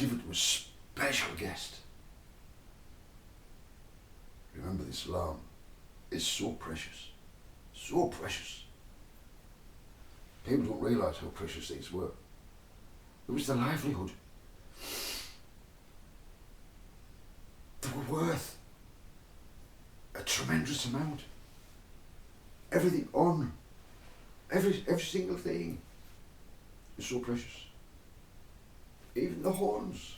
give it to a special guest. Remember, this lamb is so precious. So precious. People don't realise how precious these were. It was their livelihood. They were worth a tremendous amount. Everything on, every single thing is so precious. Even the horns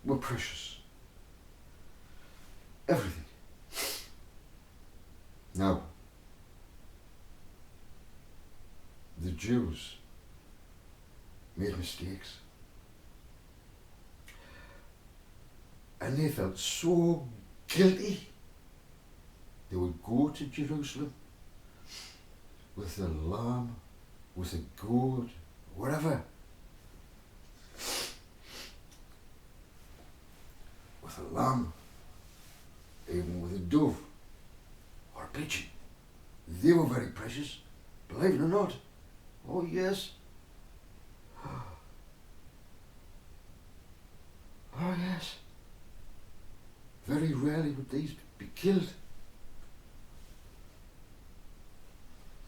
were precious. Everything. Now, the Jews made mistakes. And they felt so guilty. They would go to Jerusalem with a lamb, with a goat, whatever. With a lamb, even with a dove or a pigeon. They were very precious, believe it or not. Oh yes. Oh yes. Very rarely would these be killed.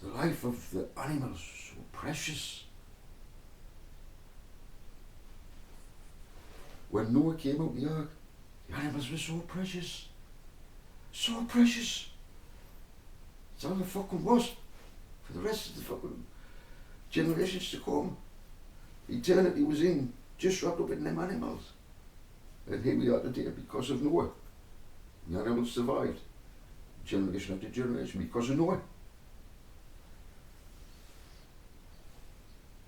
The life of the animals was so precious. When Noah came out of the ark, the animals were so precious. So precious. That's all the fucking was. For the rest of the fucking generations to come. Eternity was in, just wrapped up in them animals. And here we are today because of Noah. The animals survived. Generation after generation because of Noah.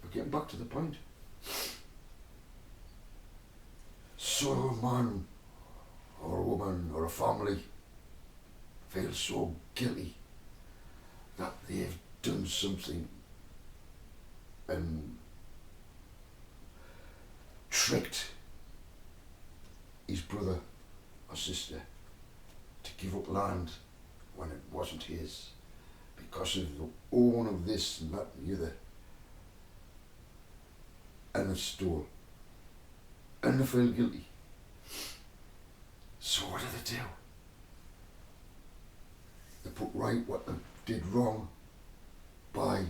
But getting back to the point. So a man or a woman or a family feels so guilty that they've done something and tricked his brother or sister to give up land when it wasn't his because of the own of this and that and the other, and they stole and they feel guilty. So what do? They put right what they did wrong by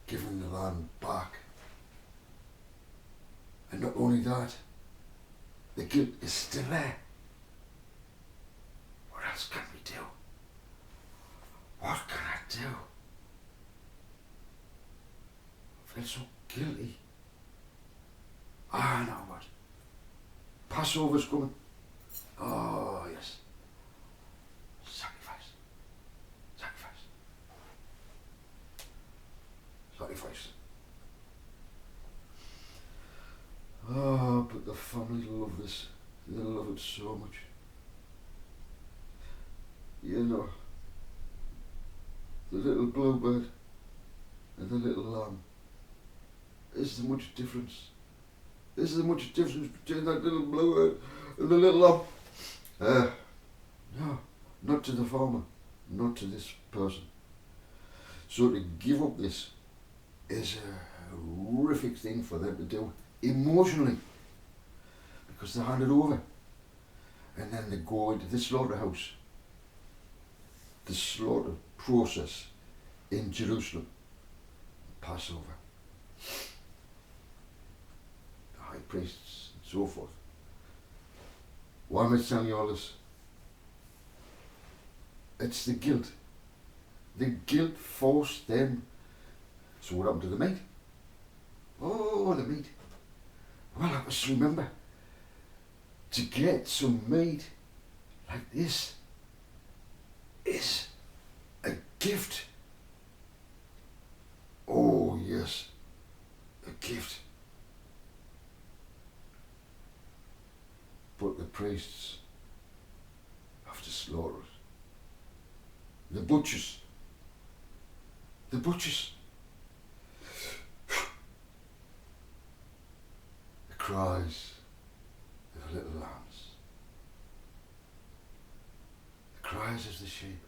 giving the land back. And not only that, the guilt is still there. What else can we do? What can I do? I feel so guilty. Ah, now what? Passover's coming. Oh, yes. Sacrifice. Sacrifice. Sacrifice. Oh, but the family love this. They love it so much. You know, the little bluebird and the little lamb. Is there much difference? Is there much difference between that little bluebird and the little lamb? No, not to the farmer, not to this person. So to give up this is a horrific thing for them to do emotionally, because they hand it over and then they go into the slaughterhouse, the slaughter process in Jerusalem, Passover, the high priests and so forth. Why am I telling you all this? It's the guilt. The guilt forced them. So what happened to the meat? Oh, the meat. Well, I must remember, to get some meat like this is a gift. Oh yes, a gift. But the priests have to slaughter it. The butchers. The cries of the little lambs. The cries of the sheep.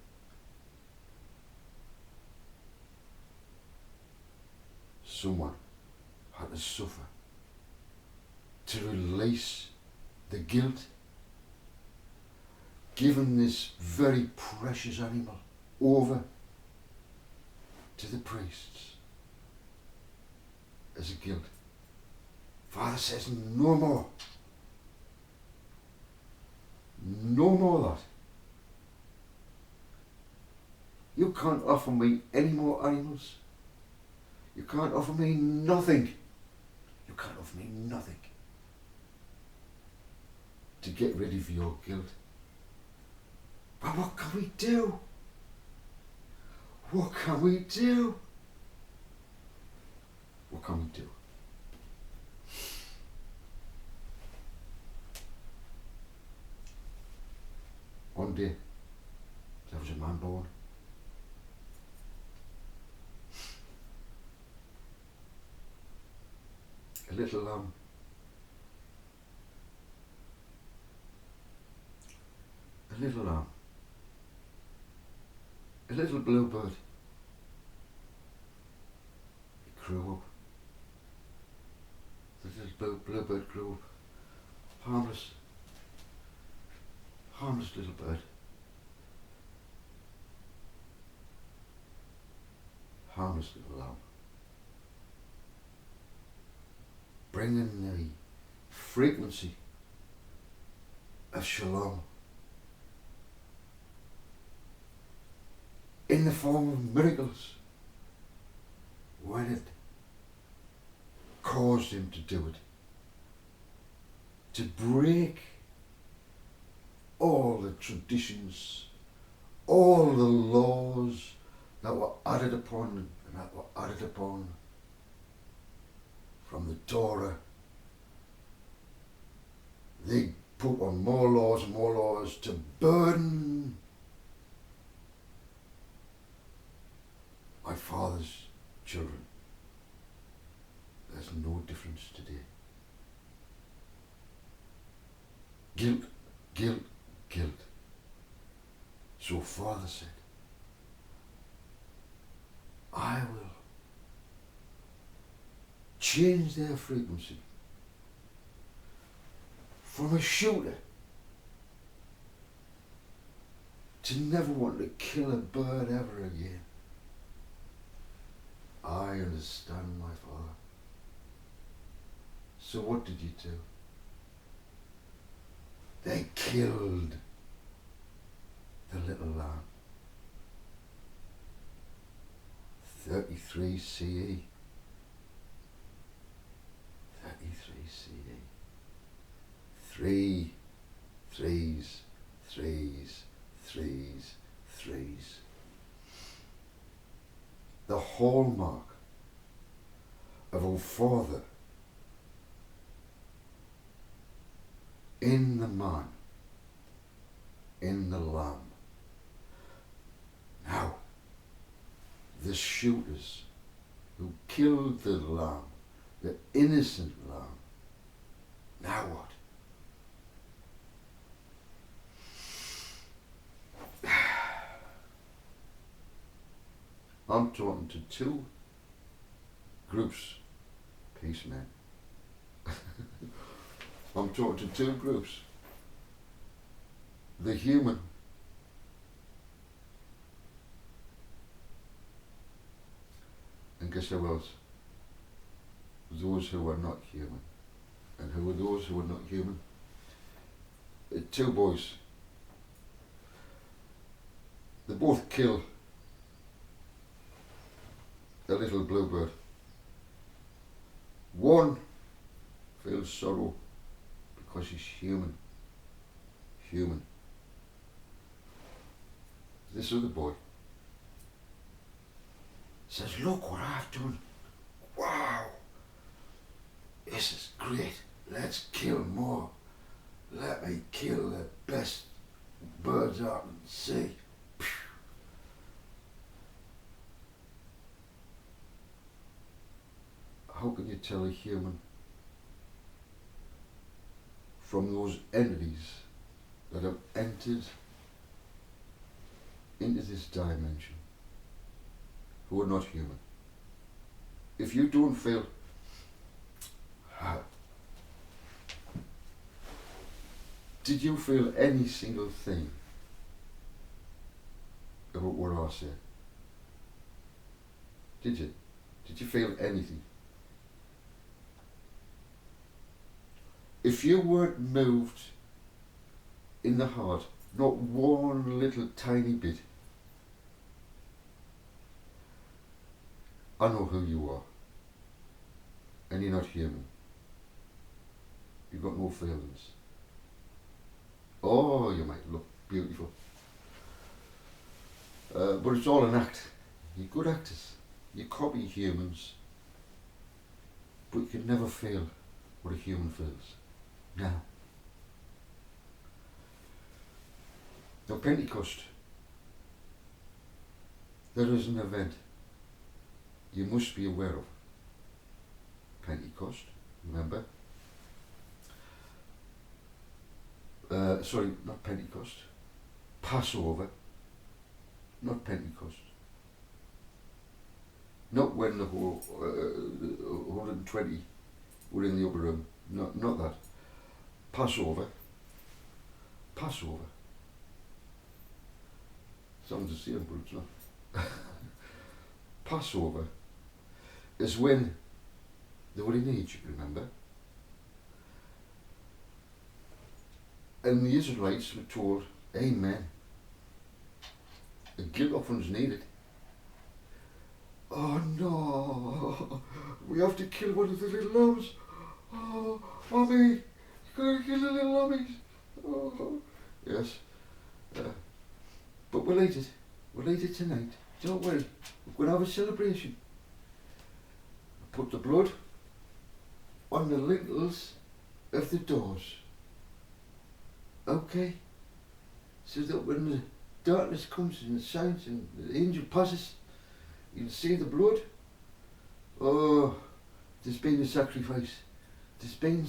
Someone had to suffer to release the guilt, giving this very precious animal over to the priests as a guilt. Father says, no more. No more of that. You can't offer me any more animals. You can't offer me nothing. You can't offer me nothing to get rid of your guilt. But what can we do? What can we do? What can we do? One day, there was a man born. A little lamb. A little lamb. A little bluebird. He grew up. The little bluebird grew up. Harmless. Harmless little bird. Harmless little lamb. Bringing the frequency of shalom in the form of miracles when it caused him to do it. To break all the traditions, all the laws that were added upon and that were added upon from the Torah. They put on more laws and more laws to burden my father's children. There's no difference today. Guilt, guilt, guilt. So Father said, I will change their frequency from a shooter to never want to kill a bird ever again. I understand, my Father. So what did you do? They killed the little lamb. 33 CE. 33 CE. Three threes, threes, threes, threes. The hallmark of our Father in the man, in the lamb. Now, the shooters who killed the lamb, the innocent lamb, now what? I'm talking to two groups, peace man. I'm talking to two groups. The human and guess who else? Those who are not human. And who are those who are not human? Two boys. They both kill a little bluebird. One feels sorrow because he's human. Human. This other boy says, look what I've done. Wow. This is great. Let's kill more. Let me kill the best birds out in the sea. How can you tell a human from those entities that have entered into this dimension who are not human? If you don't feel Did you feel any single thing about what I said? Did you? Did you feel anything? If you weren't moved in the heart, not one little tiny bit, I know who you are. And you're not human. You've got no feelings. Oh, you might look beautiful. But it's all an act. You're good actors. You copy humans. But you can never feel what a human feels. Now. Now, Pentecost, there is an event you must be aware of. Pentecost, remember? Sorry, not Pentecost. Passover, not Pentecost. Not when the whole 120 were in the upper room. Not that. Passover. Passover. Sounds the same, but it's not. Passover is when they were in Egypt, remember? And the Israelites were told, Amen. A guilt offering is needed. Oh no, we have to kill one of the little lambs. Oh, Mommy, you gotta kill the little lambs. Oh, yes. But we'll eat it. We'll eat it tonight. Don't worry. We're going to have a celebration. Put the blood on the lintels of the doors. Okay? So that when the darkness comes and the sounds and the angel passes, you'll see the blood. Oh, there's been a sacrifice. There's been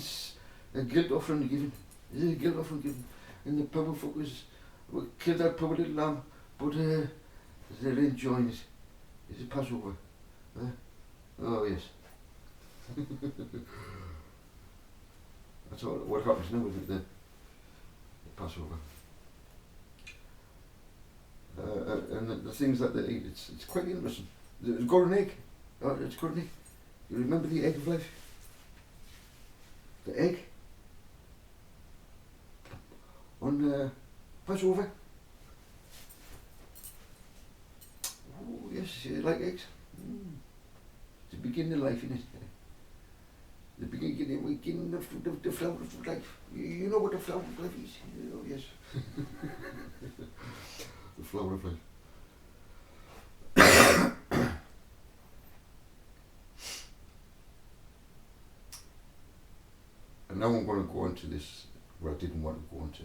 a guilt offering given. There's a guilt offering given. And the poor fuckers will kill that poor little lamb, but they're enjoying it. It's a Passover. Oh, yes. That's all. What happens now with the Passover. And the things that they eat, it's quite interesting. There's golden egg. Oh, it's golden egg. You remember the egg of life? The egg on Passover. Oh yes, you like eggs. It's the beginning of life, isn't it? The beginning of the flower of life. You know what the flower of life is? Oh yes. The flower of life. And now I'm going to go into this where I didn't want to go into.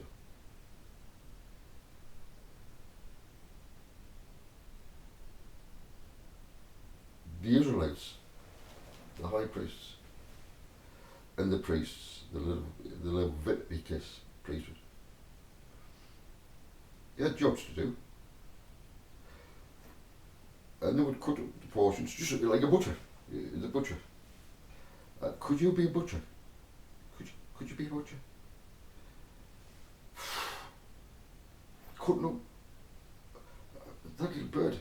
The Israelites, the high priests, and the priests, the Leviticus priesthood, they had jobs to do. And they would cut up the portions just like a butcher. The butcher. Could you be a butcher? Could you be a butcher? Cutting up that little bird.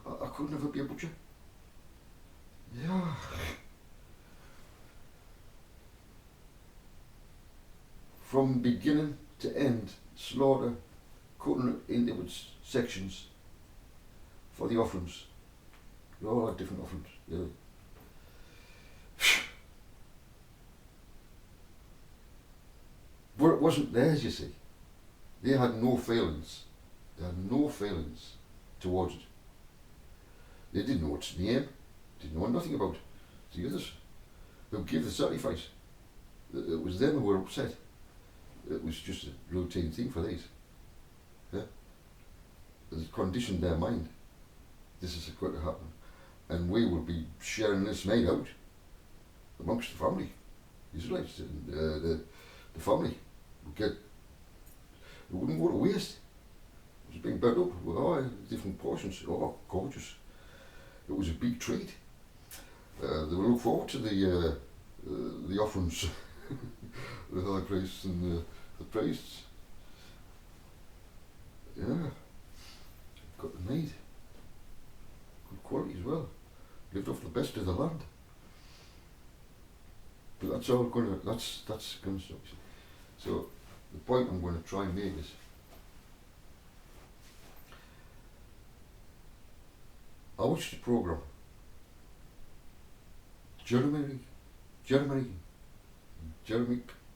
I could never be a butcher. Yeah. From beginning to end, slaughter, cutting it into its sections for the offerings. They all had different offerings. Yeah. But it wasn't theirs, you see. They had no feelings. They had no feelings towards it. They didn't know its name. Didn't know nothing about it. The others who gave the sacrifice, it was them who were upset. It was just a routine thing for these. Yeah? It conditioned their mind. This is going to happen. And we will be sharing this night out amongst the family. Israelites and the family would get, it wouldn't go to waste. It was being burnt up with different portions. Oh, gorgeous. It was a big treat. They would look forward to the offerings the high priests and the priests. Yeah, got the meat, good quality as well. Lived off the best of the land. But that's all that's construction. So the point I'm going to try and make is, I watched the programme. Jeremy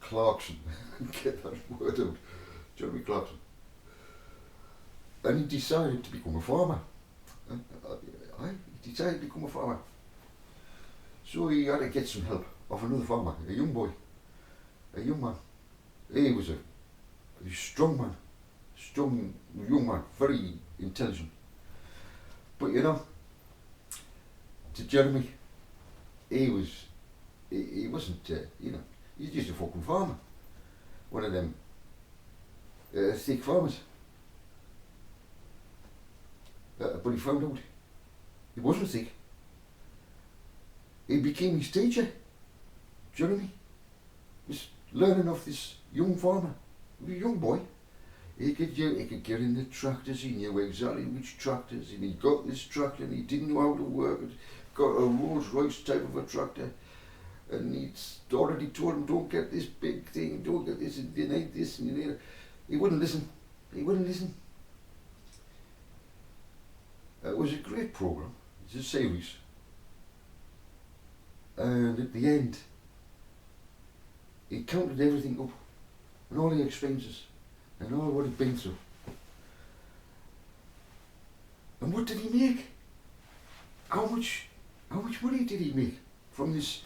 Clarkson, get that word out, Jeremy Clarkson. And he decided to become a farmer. He decided to become a farmer. So he had to get some help of another farmer, a young boy, a young man. He was a strong man, strong young man, very intelligent. But you know, to Jeremy, he wasn't, he's just a fucking farmer. One of them thick farmers. But he found out he wasn't thick. He became his teacher. Jeremy was learning off this young farmer, a young boy. He could get in the tractors, he knew exactly which tractors, and he got this tractor and he didn't know how to work it. Got a Rolls Royce type of a tractor, and he'd already told him, don't get this big thing, don't get this, and you need this, and you need it. He wouldn't listen. It was a great programme. It's a series. And at the end, he counted everything up, and all the expenses, and all what he'd been through. And what did he make? How much money did he make from this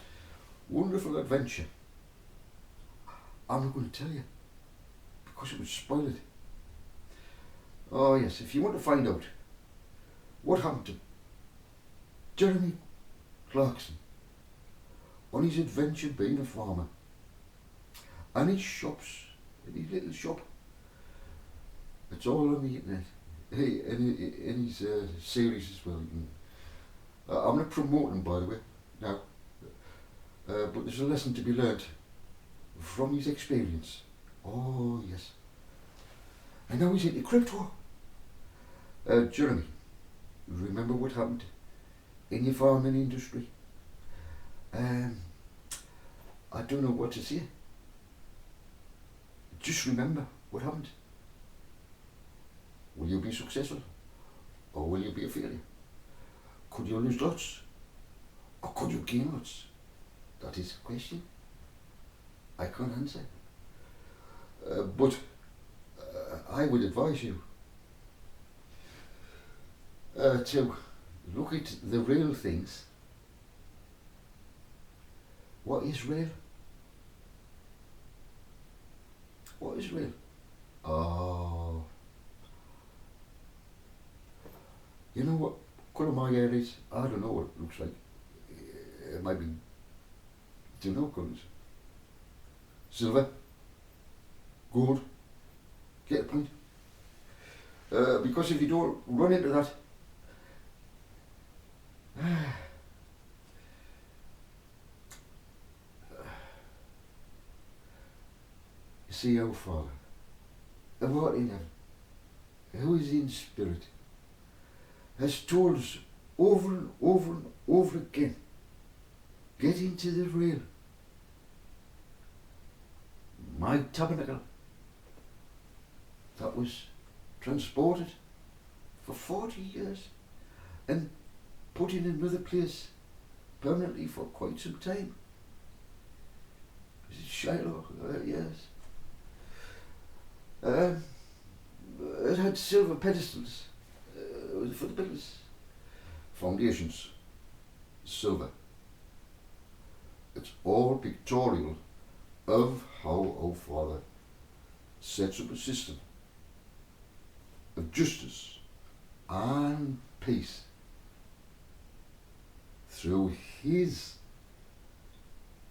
wonderful adventure? I'm not going to tell you, because it would spoil it. Oh yes, if you want to find out what happened to Jeremy Clarkson on his adventure being a farmer, and his shops, and his little shop, it's all on the internet. Hey, in his series as well. I'm not promoting, by the way, now, but there's a lesson to be learnt from his experience. Oh yes. And now he's into crypto. Jeremy, remember what happened in your farming industry? I don't know what to say. Just remember what happened. Will you be successful, or will you be a failure? Could you lose lots, or could you gain lots? That is the question. I can't answer. But I would advise you to look at the real things. What is real? What is real? Oh, you know what colour my hair is? I don't know what it looks like. It might be, do you know colours? Silver, gold, get the point? Because if you don't run into that, you see our Father, who art in heaven, who is in spirit, has told us over and over and over again, get into the real. My tabernacle, that was transported for 40 years and put in another place permanently for quite some time. Is it Shiloh? Yes. It had silver pedestals for the pillars. Foundations, silver. It's all pictorial of how our Father sets up a system of justice and peace through his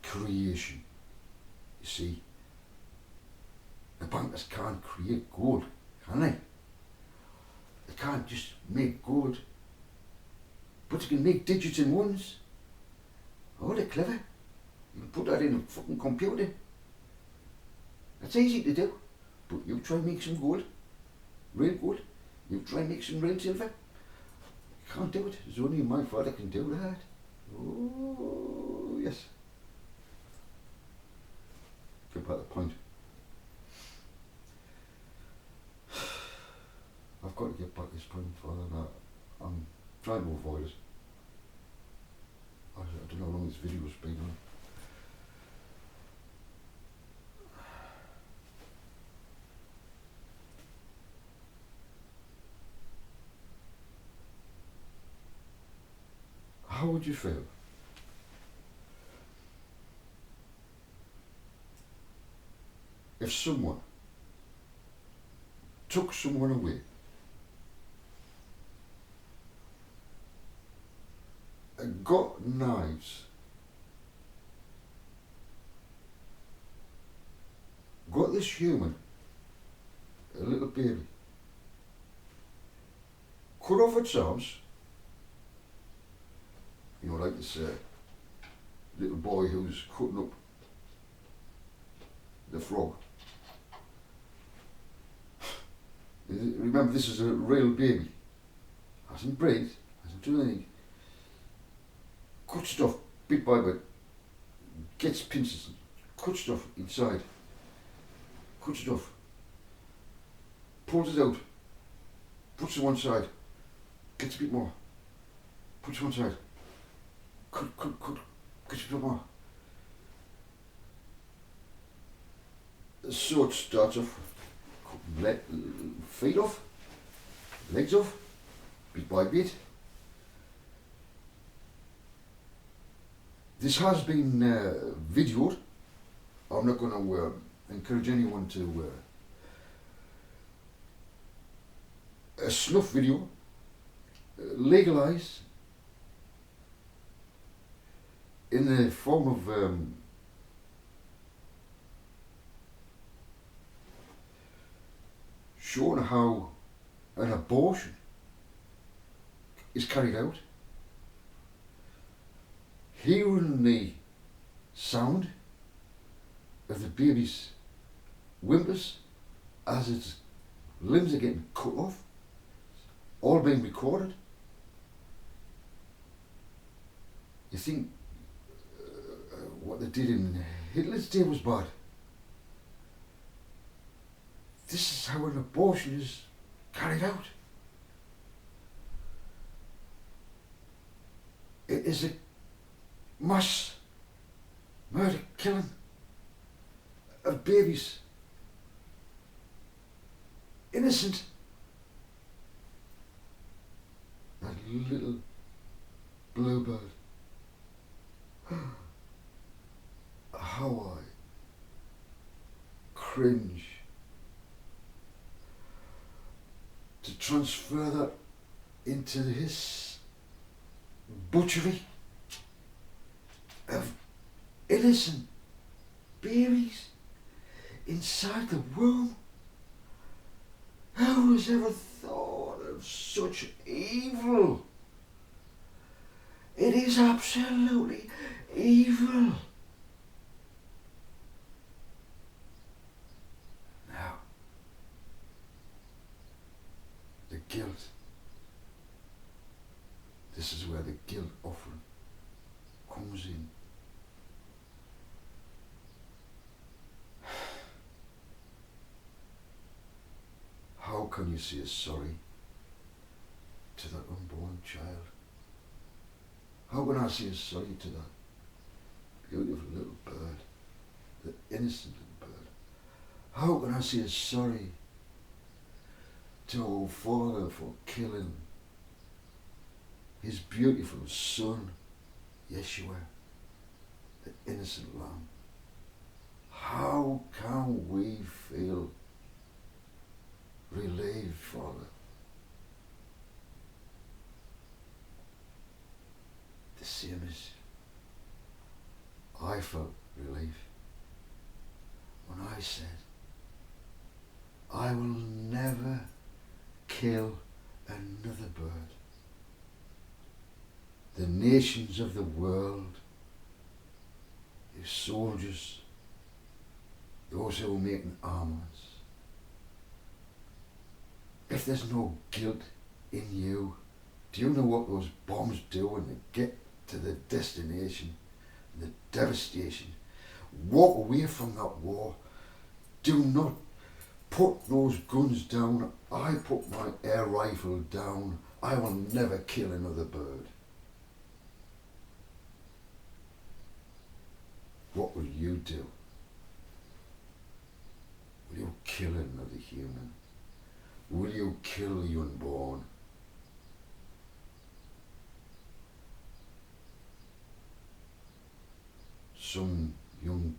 creation. You see, the bankers can't create gold, can they? They can't just make gold, but they can make digits and ones. Oh, they're clever. You can put that in a fucking computer That's easy to do. But you try and make some gold, real gold. You try and make some real silver. You can't do it. There's only my father can do that. Oh, yes. Get by the point. I've got to get back this point, Father, and I'm trying to avoid it. I don't know how long this video's been on. How would you feel if someone took someone away and got knives, got this human, a little baby, cut off its arms, you know, like this little boy who's cutting up the frog. Remember, this is a real baby. Hasn't breathed, hasn't done anything. Cuts stuff bit by bit, gets pincers, cuts stuff inside, cuts it off, pulls it out, puts it one side, gets a bit more, puts it one side, cut, gets a bit more. So it starts off, feet off, legs off, bit by bit. This has been videoed. I'm not going to encourage anyone to a snuff video, legalised in the form of showing how an abortion is carried out, hearing the sound of the baby's whimpers as its limbs are getting cut off, all being recorded. You think what they did in Hitler's day was bad. This is how an abortion is carried out. It is a mass murder killing of babies. Innocent. That little bluebird. How I cringe to transfer that into his butchery of innocent babies inside the womb. Who has ever thought of such evil? It is absolutely evil. Now, the guilt. This is where the guilt offering comes in. How can you say sorry to that unborn child? How can I say sorry to that beautiful little bird, the innocent little bird? How can I say sorry to our Father for killing his beautiful son, Yeshua, the innocent lamb? How can we feel relieved, Father? The same as I felt relief when I said, I will never kill another bird. The nations of the world, your soldiers, those who are making armaments. If there's no guilt in you, do you know what those bombs do when they get to the destination? The devastation. Walk away from that war. Do not put those guns down. I put my air rifle down. I will never kill another bird. What will you do? Will you kill another human? Will you kill the unborn? Some young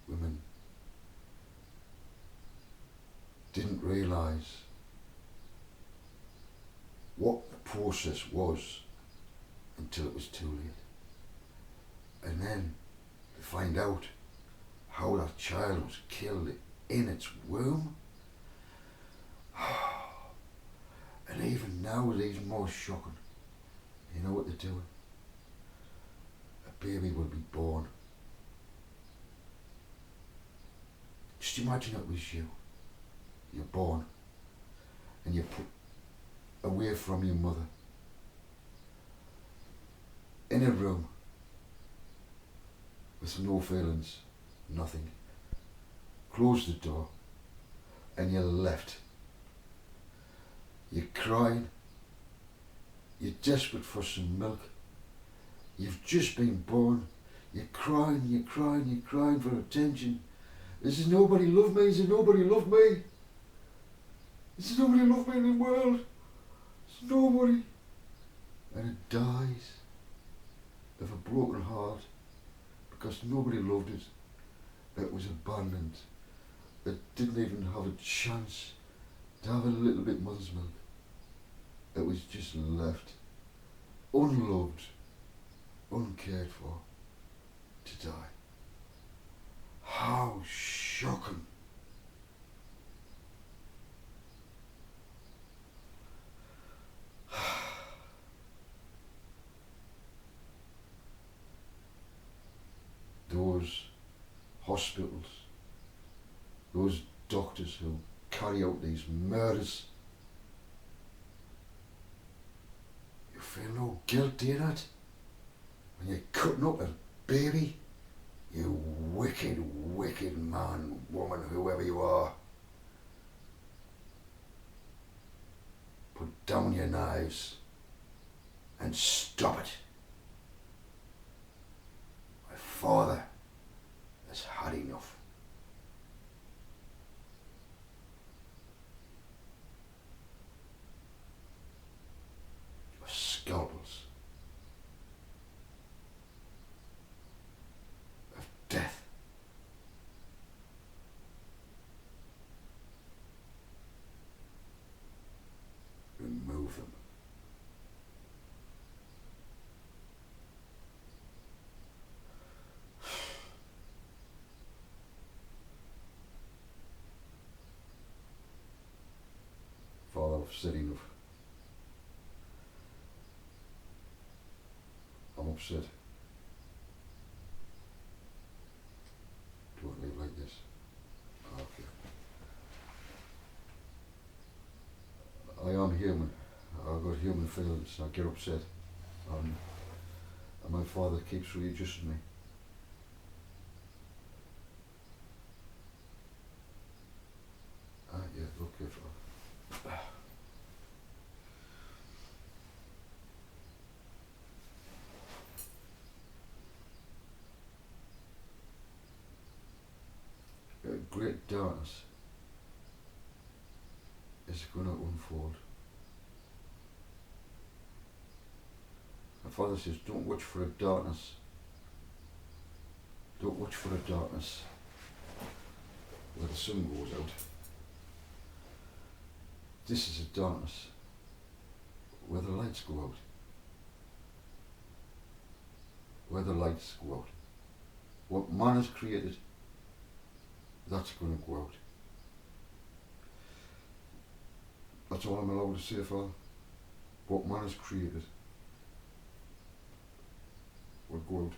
women didn't realise what the process was until it was too late. And then to find out how that child was killed in its womb. And even now it's even more shocking. You know what they're doing? A baby will be born. Just imagine it was you. You're born and you're put away from your mother in a room with no feelings, nothing. Close the door and you're left. You're crying. You're desperate for some milk. You've just been born. You're crying, you're crying, you're crying for attention. Does nobody love me? Does nobody love me? Does nobody love me in the world? There's nobody. And it dies of a broken heart because nobody loved it. It was abandoned. It didn't even have a chance to have a little bit mother's milk. It was just left, unloved, uncared for, to die. How shocking. Those hospitals, those doctors who carry out these murders, you feel no guilt in it when you're cutting up a baby, you wicked, wicked man, woman, whoever you are. Put down your knives and stop it. My father has had enough. Your scalpels of death. Remove them. Father, I've said enough. I'm upset. Do I live like this? Okay. I am human. I've got human feelings. I get upset. And my father keeps readjusting me. Yeah, okay, Father. Great darkness is going to unfold. My father says, don't watch for a darkness. Don't watch for a darkness where the sun goes out. This is a darkness where the lights go out. Where the lights go out. What man has created, that's going to go out. That's all I'm allowed to say, Father. What man has created will go out.